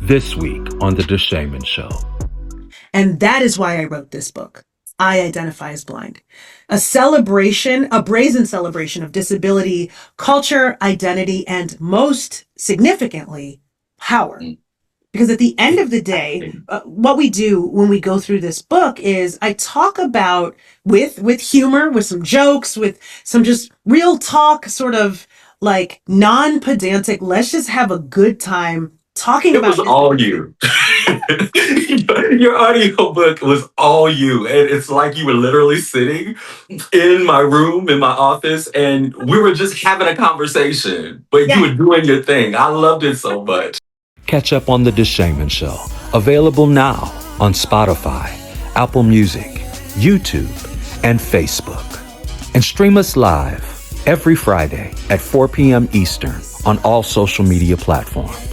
This week on The DeShaman Show. And that is why I wrote this book. I Identify as Blind. A celebration, a brazen celebration of disability, culture, identity, and most significantly, power. Because at the end of the day, what we do when we go through this book is I talk about with humor, with some jokes, with some just real talk, sort of like non-pedantic, let's just have a good time talking about it. Was all you. Your audiobook was all you. And it's like you were literally sitting in my room, in my office, and we were just having a conversation. But you were doing your thing. I loved it so much. Catch up on The DeShaman Show. Available now on Spotify, Apple Music, YouTube, and Facebook. And stream us live every Friday at 4 p.m. Eastern on all social media platforms.